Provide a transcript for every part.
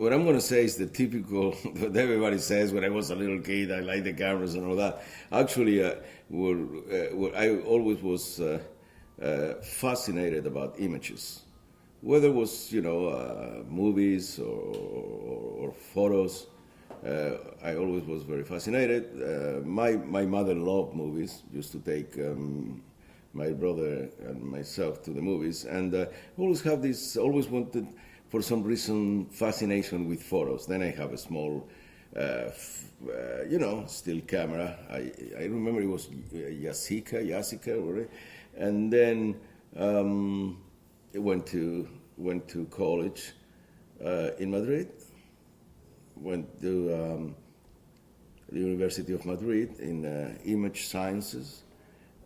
what I'm going to say is the typical, what everybody says when I was a little kid, I like the cameras and all that. Actually, I always was fascinated about images. Whether it was, movies or photos, I always was very fascinated. My mother loved movies, used to take my brother and myself to the movies, and always wanted, for some reason, fascination with photos. Then I have a small, still camera. I remember it was Yasica, and then went to college in Madrid. Went to the University of Madrid in image sciences.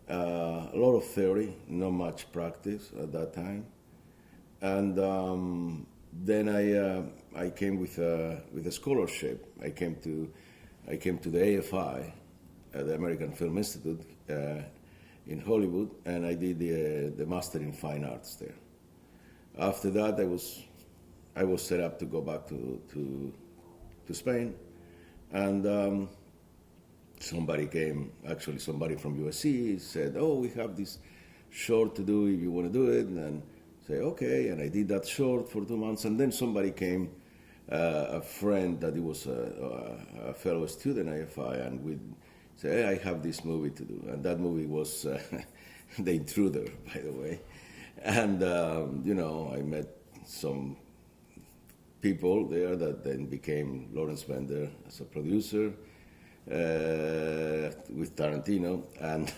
A lot of theory, not much practice at that time, and then I came with a scholarship. I came to the AFI, the American Film Institute in Hollywood, and I did the Master in Fine Arts there. After that, I was set up to go back to Spain, and somebody from USC said, "Oh, we have this short to do if you want to do it," and say, "Okay," and I did that short for 2 months, and then somebody came, a friend that he was a fellow student at AFI, and we say, "Hey, I have this movie to do," and that movie was The Intruder, by the way, and I met some people there that then became Lawrence Bender as a producer with Tarantino, and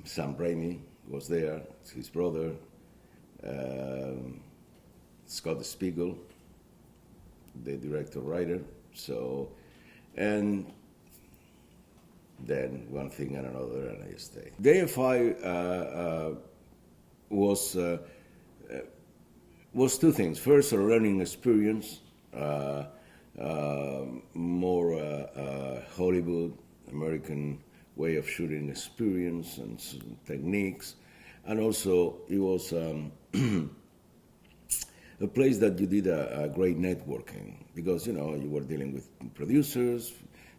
Sam Raimi was there, his brother, Scott Spiegel, the director-writer. So, and then one thing and another, and I stayed. The AFI was two things. First, a learning experience, more Hollywood, American way of shooting experience and techniques. And also, it was a place that you did a great networking, because, you were dealing with producers,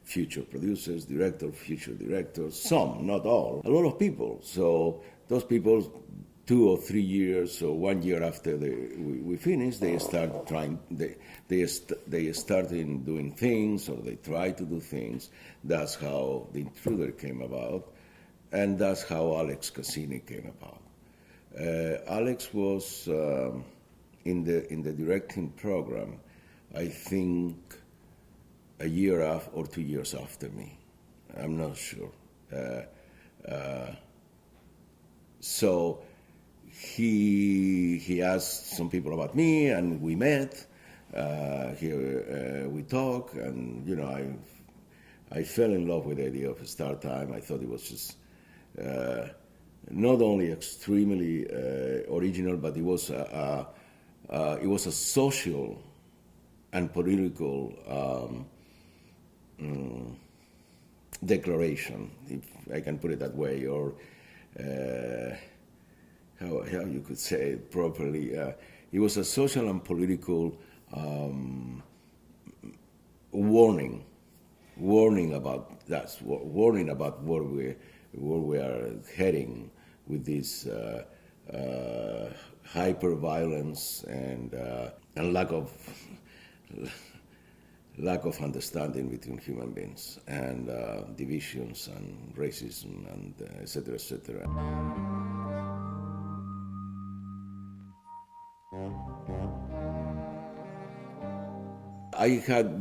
future producers, directors, future directors, some, not all, a lot of people. So those people, 2 or 3 years or 1 year after we finished, they start trying. They started doing things, or they try to do things. That's how The Intruder came about, and that's how Alex Cassini came about. Alex was in the directing program, I think, a year or 2 years after me. I'm not sure. So he asked some people about me, and we met. We talked, and I fell in love with the idea of Star Time. I thought it was just not only extremely original, but it was a social and political declaration, if I can put it that way, or how you could say it properly. It was a social and political warning about that, warning about where we are heading with this hyper violence and lack of understanding between human beings, and divisions and racism and et cetera, et cetera.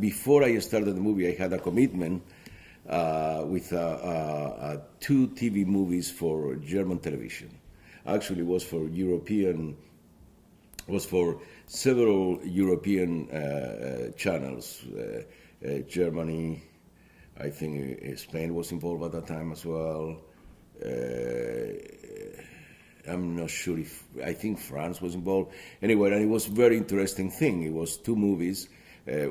Before I started the movie, I had a commitment with 2 TV movies for German television. Actually, it was for several European channels. Germany, I think Spain was involved at that time as well. I'm not sure I think France was involved. Anyway, and it was a very interesting thing. It was 2 movies.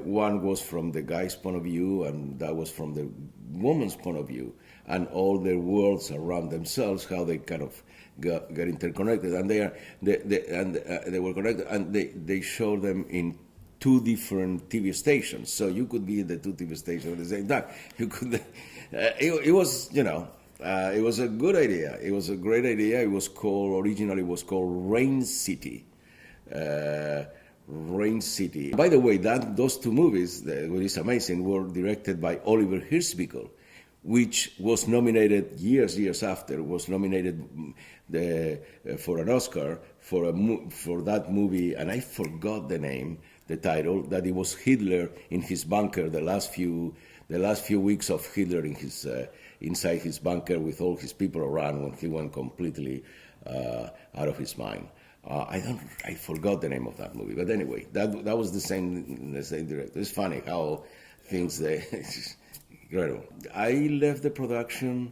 One was from the guy's point of view, and that was from the woman's point of view, and all their worlds around themselves, how they kind of got interconnected, and they were connected, and they showed them in two different TV stations, so you could be in the two TV stations at the same time. You could. It was, it was a good idea. It was a great idea. It was called originally. It was called Rain City. Rain City. By the way, those two movies, which is amazing, were directed by Oliver Hirschbiegel, which was nominated years after, was nominated for an Oscar for that movie, and I forgot the name, the title, that it was Hitler in his bunker, the last few weeks of Hitler in his inside his bunker with all his people around when he went completely out of his mind. I forgot the name of that movie, but anyway, that was the same director. It's funny how things incredible. I left the production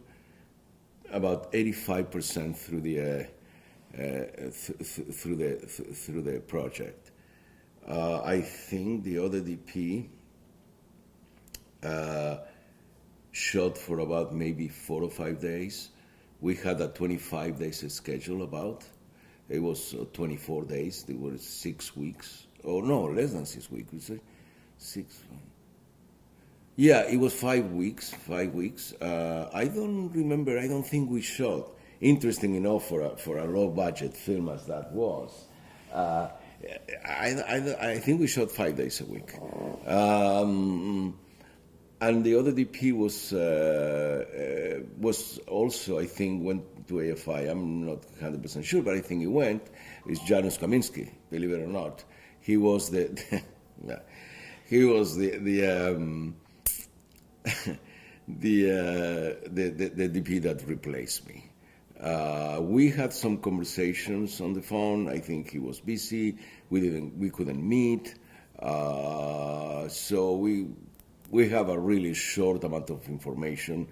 about 85% through the project. I think the other DP shot for about maybe 4 or 5 days. We had a 25 days schedule about. It was 24 days. They were 6 weeks. Or no, less than 6 weeks. We say 6. Yeah, it was 5 weeks. 5 weeks. I don't remember. I don't think we shot. Interesting enough for a low budget film as that was. I think we shot 5 days a week. And the other DP was also, I think, went to AFI. I'm not 100% sure, but I think he went. It's Janusz Kaminski, believe it or not. He was the DP that replaced me. We had some conversations on the phone. I think he was busy. We couldn't meet. So we have a really short amount of information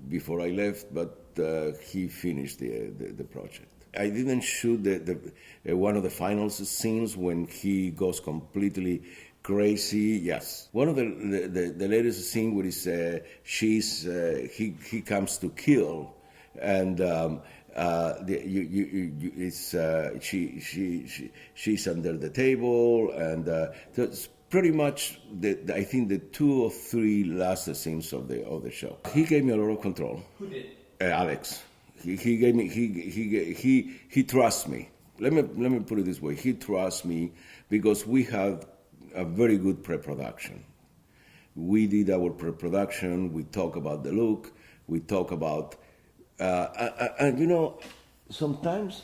before I left, but he finished the project. I didn't shoot one of the final scenes when he goes completely crazy. Yes, one of the latest scene where he comes to kill, and she's under the table, and that's pretty much I think the 2 or 3 last scenes of the show. He gave me a lot of control. Who did? Alex. He gave me. He trusts me. Let me put it this way. He trusts me because we had a very good pre-production. We did our pre-production. We talk about the look. We talk about, and sometimes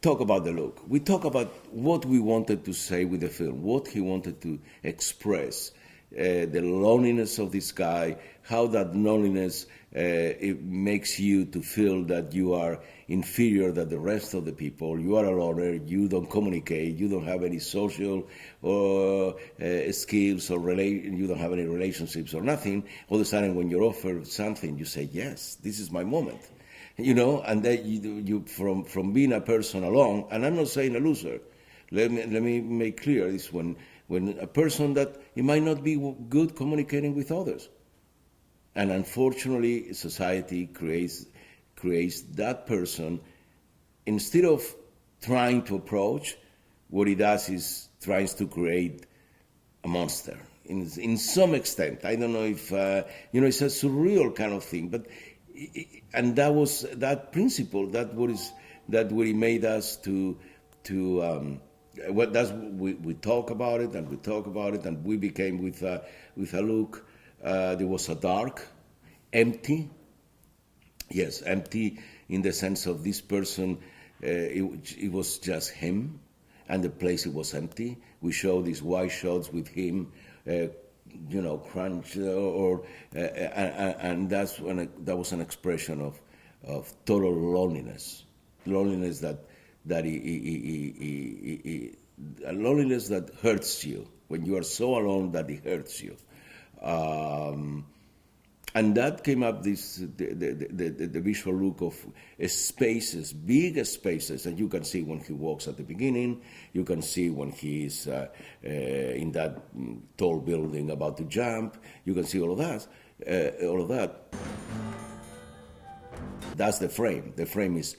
talk about the look. We talk about what we wanted to say with the film, what he wanted to express, the loneliness of this guy, how that loneliness it makes you to feel that you are inferior than the rest of the people. You are a loner. You don't communicate. You don't have any social or skills or you don't have any relationships or nothing. All of a sudden, when you're offered something, you say, "Yes, this is my moment." And then you from being a person alone. And I'm not saying a loser. Let me make clear this: when a person that it might not be good communicating with others. And unfortunately, society creates that person, instead of trying to approach, what it does is tries to create a monster. In some extent, I don't know if it's a surreal kind of thing, but and that was that principle that what it made us to we talk about it and we talk about it, and we became with a look. There was a dark, empty. Yes, empty in the sense of this person. It was just him, and the place it was empty. We showed these wide shots with him, crunch, and that was an expression of total loneliness a loneliness that hurts you when you are so alone that it hurts you. And that came up the visual look of spaces, big spaces, and you can see when he walks at the beginning, you can see when he is in that tall building about to jump, you can see all of that. That's the frame. The frame is,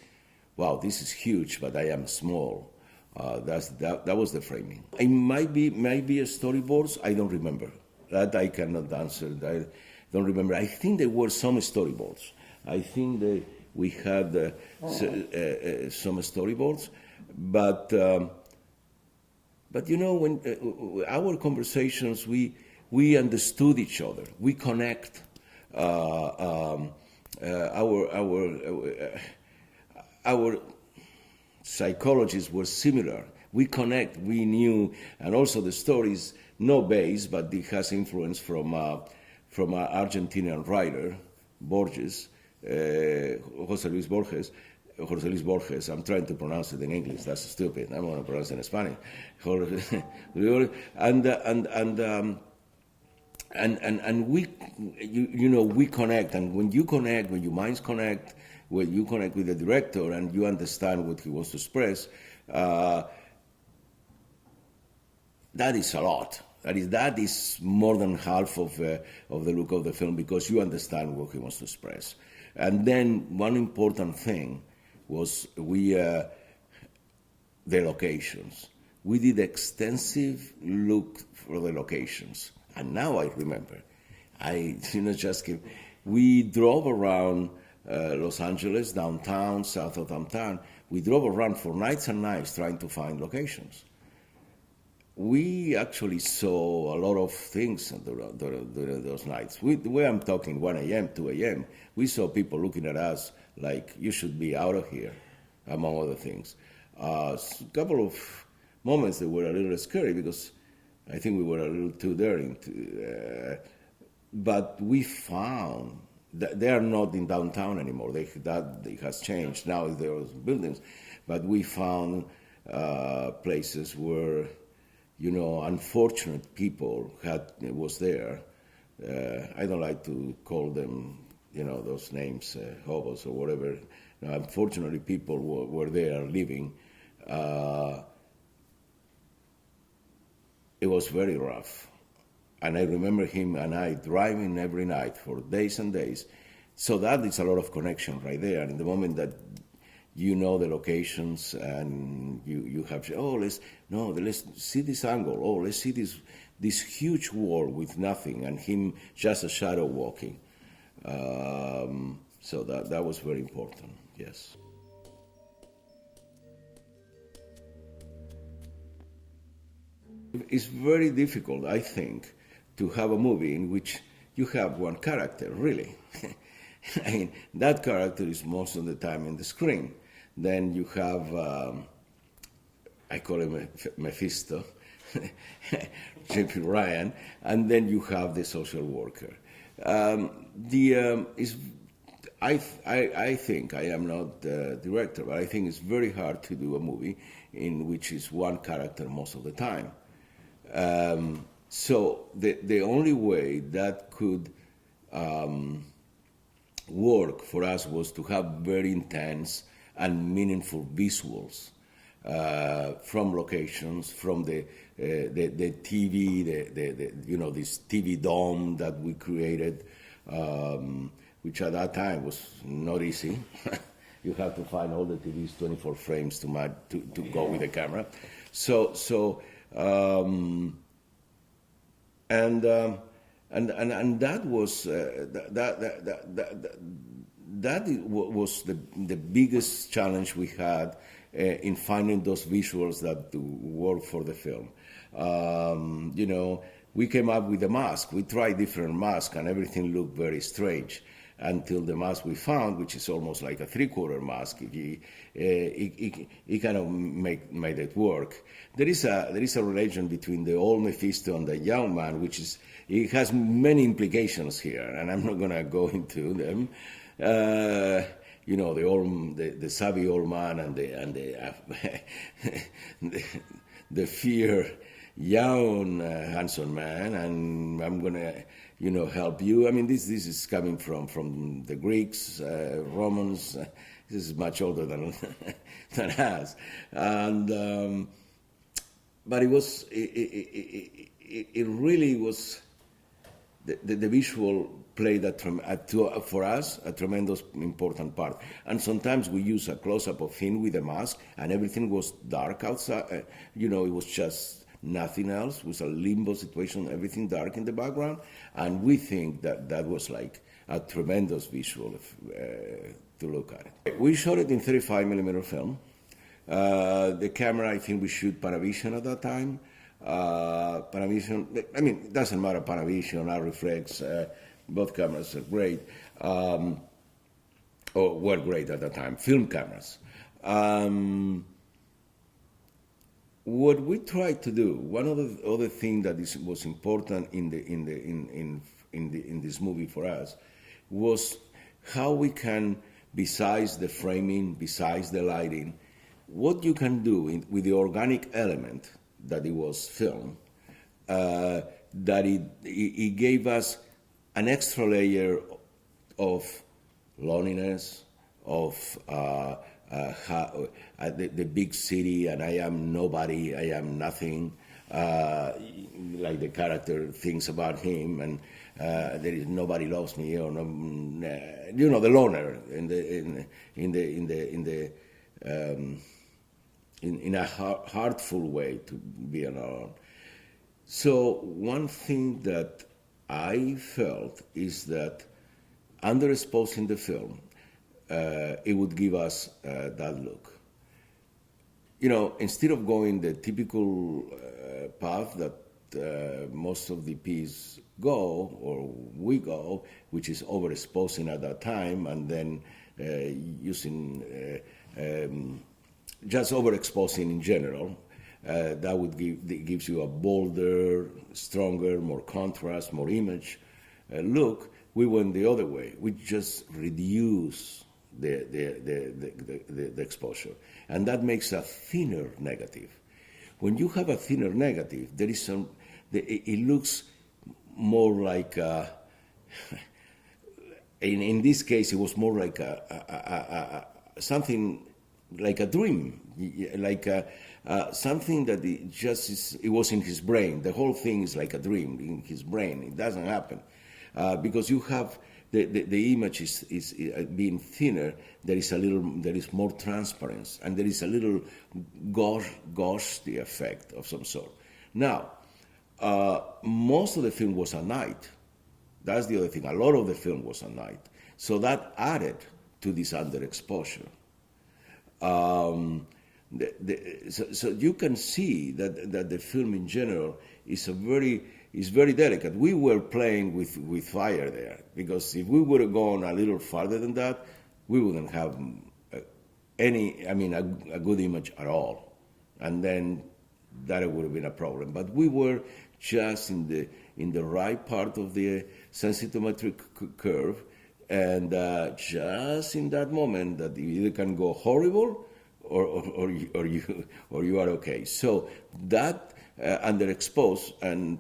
wow, this is huge, but I am small. That was the framing. It might be a storyboards. I don't remember. That I cannot answer. I don't remember. I think there were some storyboards. I think that we had some storyboards, but you know, when our conversations, we understood each other. We connect. Our psychologies were similar. We connect. We knew, and also the stories no base, but it has influence from an Argentinian writer, Borges, José Luis Borges. I'm trying to pronounce it in English. That's stupid. I'm going to pronounce it in Spanish. And we, you know, we connect. And when you connect, when your minds connect, when you connect with the director and you understand what he wants to express, that is a lot. That is more than half of the look of the film, because you understand what he wants to express. And then one important thing was the locations. We did extensive look for the locations, and now I remember. We drove around Los Angeles, downtown, south of downtown. We drove around for nights and nights trying to find locations. We actually saw a lot of things during those nights. I'm talking 1 a.m., 2 a.m. We saw people looking at us like, you should be out of here, among other things. A couple of moments that were a little scary, because I think we were a little too daring. But we found that they are not in downtown anymore. That has changed. Now there are buildings. But we found places where, you know, unfortunate people was there. I don't like to call them, you know, those names, hobos or whatever. Now, unfortunately, people were there living. It was very rough. And I remember him and I driving every night for days and days. So that is a lot of connection right there. And the moment that you know the locations and you have, let's see this angle. Oh, let's see this huge wall with nothing and him just a shadow walking. So that was very important, yes. It's very difficult, I think, to have a movie in which you have one character, really. I mean, that character is most of the time in the screen. Then you have, I call him Mephisto, J.P. Ryan, and then you have the social worker. I think, I am not the director, but I think it's very hard to do a movie in which is one character most of the time. So the only way that could work for us was to have very intense and meaningful visuals from locations, from the TV, this TV dome that we created, which at that time was not easy. You have to find all the TVs 24 frames to go with the camera. And that was that was the biggest challenge we had in finding those visuals that work for the film. We came up with a mask. We tried different masks, and everything looked very strange until the mask we found, which is almost like a three-quarter mask. It kind of made it work. There is a relation between the old Mephisto and the young man, it has many implications here, and I'm not going to go into them. The savvy old man and the fear young handsome man, and I'm gonna help you. I mean, this is coming from the Greeks, Romans. This is much older than us, and but it really was the visual played for us a tremendous important part. And sometimes we use a close-up of him with a mask, and everything was dark outside. It was just nothing else. It was a limbo situation, everything dark in the background, and we think that was like a tremendous visual to look at it. We shot it in 35 millimeter film. The camera, I think we shoot Panavision at that time. Panavision, it doesn't matter, Panavision, Reflex, both cameras are great, or were great at that time, film cameras. What we tried to do, one of the other things that was important in this movie for us, was how we can, besides the framing, besides the lighting, what you can do with the organic element that it was film, that it gave us an extra layer of loneliness, of the big city, and I am nobody, I am nothing, like the character thinks about him, and there is nobody loves me, or no, the loner in a heartful way to be alone. So one thing that I felt is that underexposing the film, it would give us that look. Instead of going the typical path that most of the DPs go, or we go, which is overexposing at that time, and then using just overexposing in general, that would gives you a bolder, stronger, more contrast, more image look. We went the other way. We just reduce the exposure, and that makes a thinner negative. When you have a thinner negative, there is it looks more like in this case, it was more like something like a dream, like something that it was in his brain. The whole thing is like a dream in his brain. It doesn't happen because you have the image is being thinner. There is more transparency, and there is a little ghosty effect of some sort. Now, most of the film was at night. That's the other thing. A lot of the film was at night, so that added to this underexposure. So you can see that the film in general is very delicate. We were playing with fire there, because if we would have gone a little farther than that, we wouldn't have a good image at all, and then that would have been a problem. But we were just in the right part of the sensitometric curve. And just in that moment, that you either can go horrible or you are okay. So that underexposed, and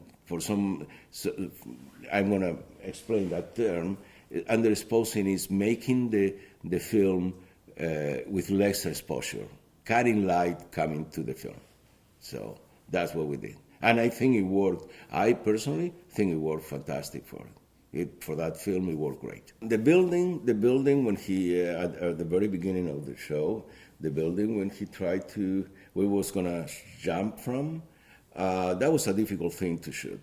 I'm going to explain that term. Underexposing is making the film with less exposure, cutting light coming to the film. So that's what we did, and I think it worked. I personally think it worked fantastic for it. For that film, it worked great. The building when he, at the very beginning of the show, the building when he tried to, we was gonna jump from, that was a difficult thing to shoot.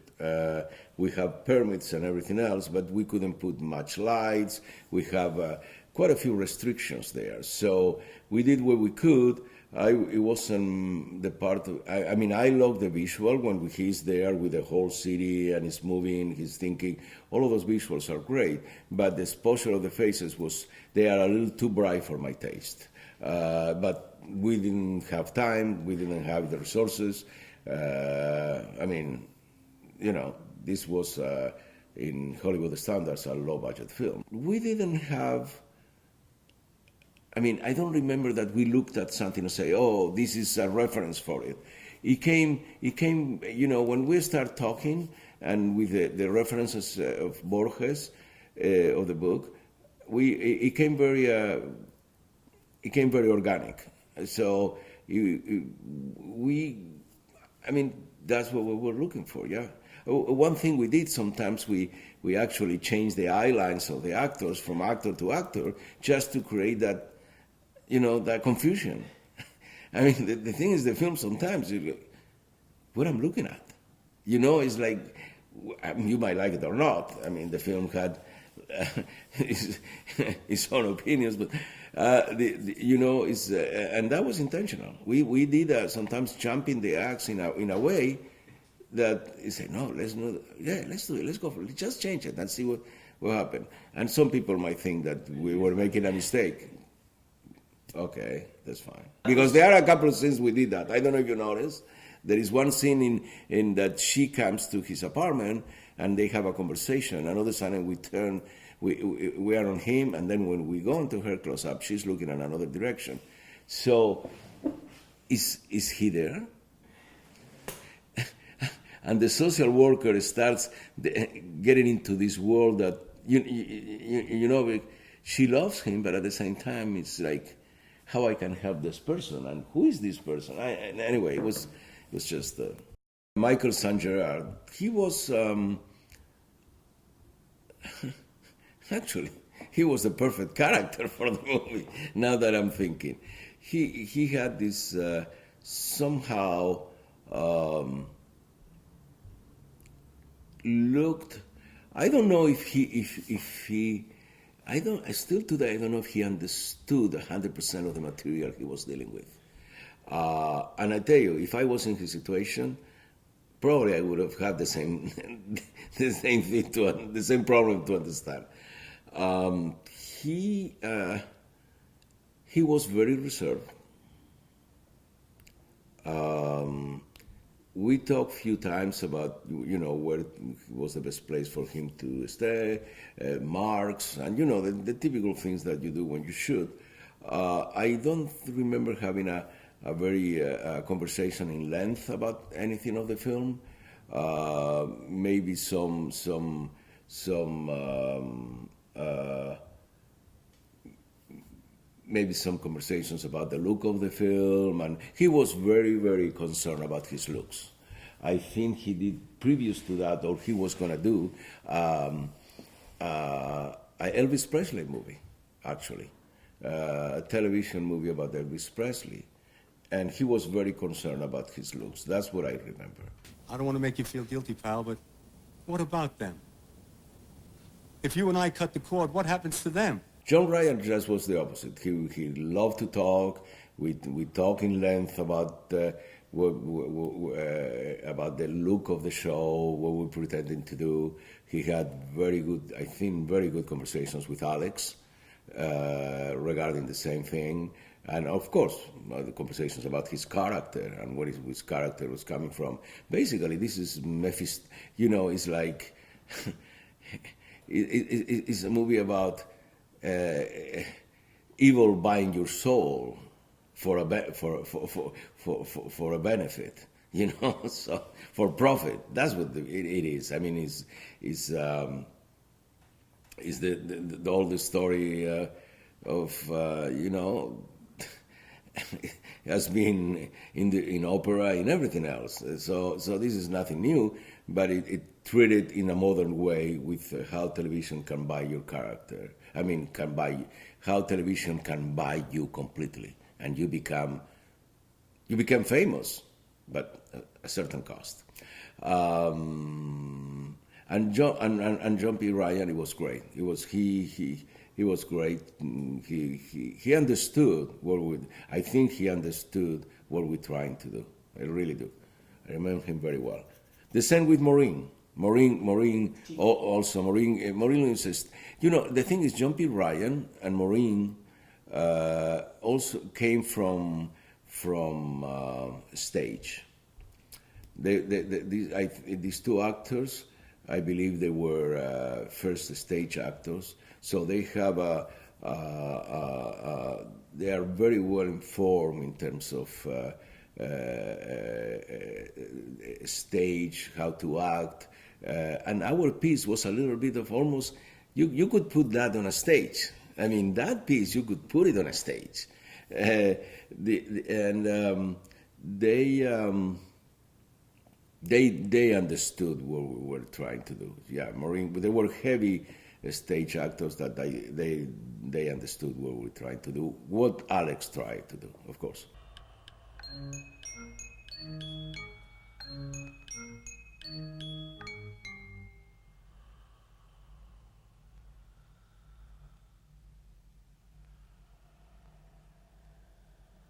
We have permits and everything else, but we couldn't put much lights. We have quite a few restrictions there. So we did what we could. It wasn't the part of, I love the visual when he's there with the whole city and he's moving, he's thinking, all of those visuals are great, but the exposure of the faces they are a little too bright for my taste. But we didn't have time, we didn't have the resources. This was, in Hollywood standards, a low budget film. We didn't have, I don't remember that we looked at something and say, oh, this is a reference for it. It came, when we start talking, and with the references of Borges, of the book, it came very organic. So that's what we were looking for, yeah. One thing we did sometimes, we actually changed the eye lines of the actors from actor to actor just to create that, that confusion. I mean, the thing is, the film sometimes, you go, what I'm looking at. It's like, you might like it or not. I mean, the film had his own opinions, but and that was intentional. We did sometimes jumping the acts in a way that you say, no, let's do it, let's go for it, just change it and see what happened. And some people might think that we were making a mistake. Okay, that's fine. Because there are a couple of scenes we did that. I don't know if you noticed. There is one scene in that she comes to his apartment and they have a conversation. And all of a sudden we are on him, and then when we go into her close-up, she's looking in another direction. So, is he there? And the social worker starts getting into this world that, she loves him, but at the same time, it's like, how I can help this person, and who is this person? Anyway, it was just Michael St. Gerard. He was actually, he was the perfect character for the movie. Now that I'm thinking, he had this somehow looked. I don't know if he. Still today, I don't know if he understood 100% of the material he was dealing with. And I tell you, if I was in his situation, probably I would have had the same thing the same problem to understand. He was very reserved. We talked a few times about, where was the best place for him to stay, marks, and, the typical things that you do when you shoot. I don't remember having a very conversation in length about anything of the film. Maybe maybe some conversations about the look of the film, and he was very, very concerned about his looks. I think he did, previous to that, or he was going to do, an Elvis Presley movie, actually, a television movie about Elvis Presley, and he was very concerned about his looks. That's what I remember. I don't want to make you feel guilty, pal, but what about them? If you and I cut the cord, what happens to them? John Ryan just was the opposite. He loved to talk. We talk in length about the look of the show, what we're pretending to do. He had very good conversations with Alex regarding the same thing. And of course, the conversations about his character and where his character was coming from. Basically, this is it's like, it's a movie about evil buying your soul for a benefit, so for profit. That's what it is. I mean, is the old story of has been in opera, in everything else. So this is nothing new, but it treated in a modern way with how television can buy your character. I mean, how television can buy you completely, and you become famous, but at a certain cost. And John P. Ryan, it was great. He was great. He understood I think he understood what we're trying to do. I really do. I remember him very well. The same with Maureen. Maureen insists. The thing is, John P. Ryan and Maureen also came from stage. These two actors, I believe they were first stage actors, so they have they are very well informed in terms of stage, how to act, and our piece was a little bit of almost, you could put that on a stage. I mean, that piece, you could put it on a stage. They understood what we were trying to do. Yeah, Marine. They were heavy stage actors that they understood what we were trying to do. What Alex tried to do, of course.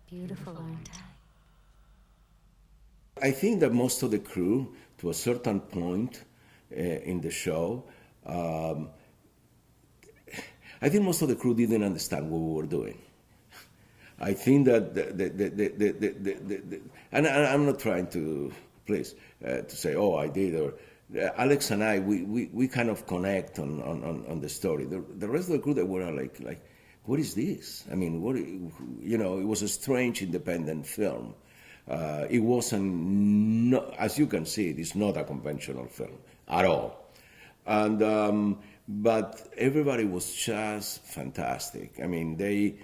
Beautiful, aren't I think that most of the crew, to a certain point in the show, I think most of the crew didn't understand what we were doing. I think that and I'm not trying to, please, to say, oh, I did, or Alex and I, we kind of connect on the story. The rest of the crew, they were like, what is this? I mean, it was a strange independent film. It wasn't, as you can see, it's not a conventional film at all. And but everybody was just fantastic. I mean, they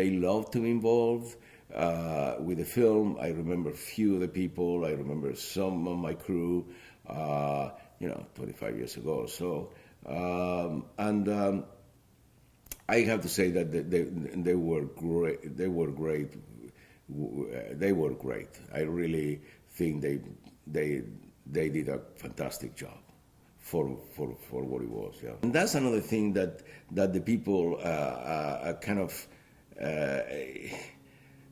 loved to be involved with the film. I remember a few of the people. I remember some of my crew, 25 years ago or so. I have to say that they were great. They were great. They were great. I really think they did a fantastic job for what it was. Yeah, and that's another thing that the people kind of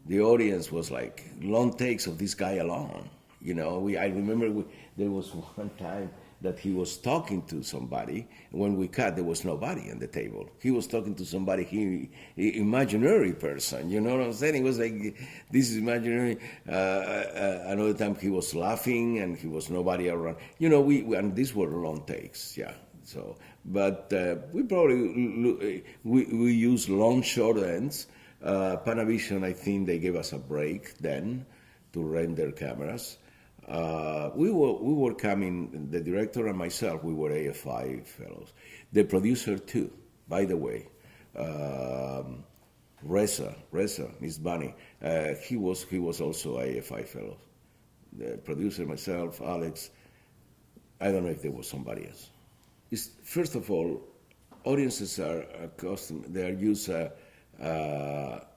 the audience was like long takes of this guy alone. I remember there was one time that he was talking to somebody. When we cut, there was nobody on the table. He was talking to somebody, imaginary person. You know what I'm saying? It was like, this is imaginary. Another time he was laughing and he was nobody around. And these were long takes, yeah. So, but we probably, we use long short ends. Panavision, I think they gave us a break then to rent their cameras. We were coming, the director and myself, we were AFI fellows. The producer too, by the way, Reza, Miss Bunny, he was also AFI fellow. The producer, myself, Alex, I don't know if there was somebody else. First of all, audiences are accustomed, they are used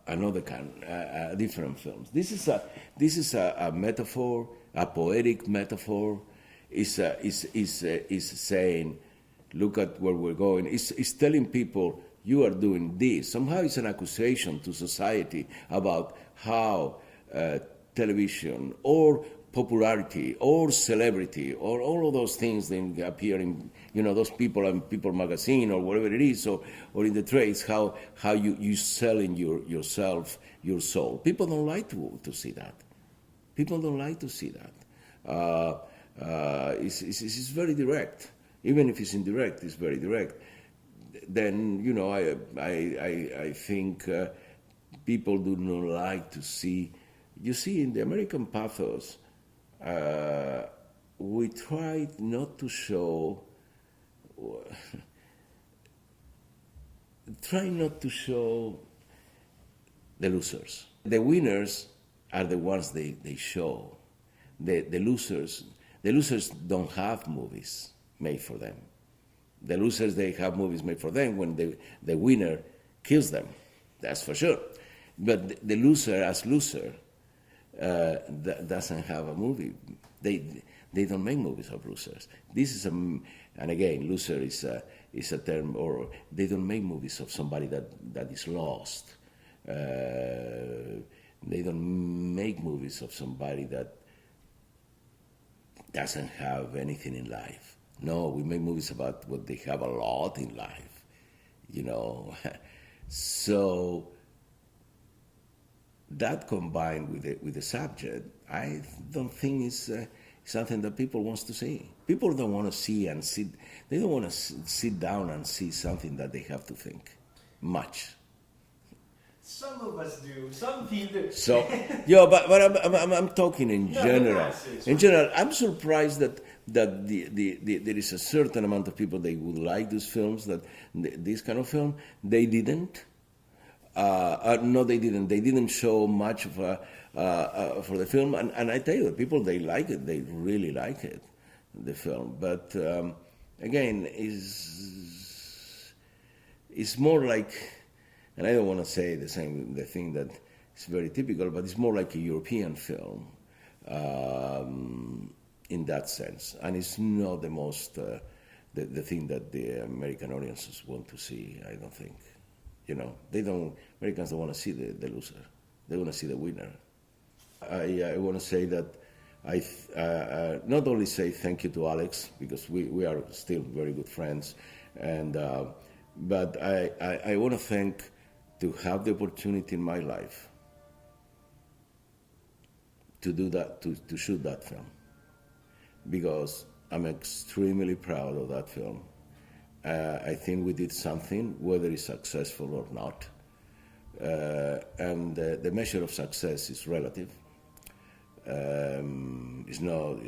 another kind, different films. This is a metaphor, a poetic metaphor. Is saying, look at where we're going. It's telling people you are doing this. Somehow it's an accusation to society about how television or popularity or celebrity or all of those things that appear in those people and People magazine or whatever it is, or in the trades, how you selling yourself, your soul. People don't like to see that. People don't like to see that. It's very direct. Even if it's indirect, it's very direct. Then I think people do not like to see. You see, in the American pathos, we try not to show. Try not to show the losers. The winners are the ones they show. The losers don't have movies made for them. The losers, they have movies made for them when the winner kills them. That's for sure. But the loser as loser doesn't have a movie. They don't make movies of losers. This is and again, loser is a term, or they don't make movies of somebody that is lost. They don't make movies of somebody that doesn't have anything in life. No, we make movies about what they have a lot in life, So that combined with the subject, I don't think is something that people want to see. People don't want to see and sit. They don't want to sit down and see something that they have to think much. Some of us do. Some people. So, but I'm talking in general. In general, I'm surprised that there is a certain amount of people they would like these films, this kind of film. They didn't. No, they didn't. They didn't show much of for the film, and I tell you, people they like it. They really like it, the film. But again, it's more like, and I don't want to say the thing that is very typical, but it's more like a European film in that sense, and it's not the most the thing that the American audiences want to see. I don't think. You know, Americans don't want to see the loser. They want to see the winner. I want to say that I not only say thank you to Alex, because we are still very good friends, and but I want to thank to have the opportunity in my life to do that, to shoot that film, because I'm extremely proud of that film. I think we did something, whether it's successful or not. And the measure of success is relative. It's no,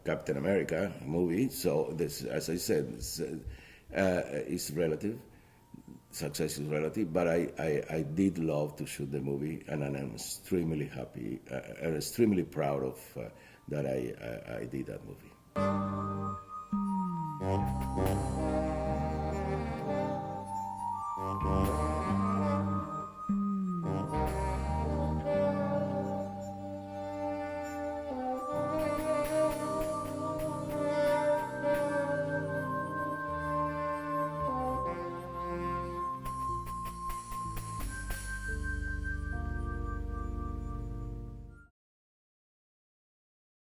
Captain America movie. So this, as I said, it's relative. Success is relative. But I did love to shoot the movie, and I'm extremely happy and extremely proud of that I did that movie.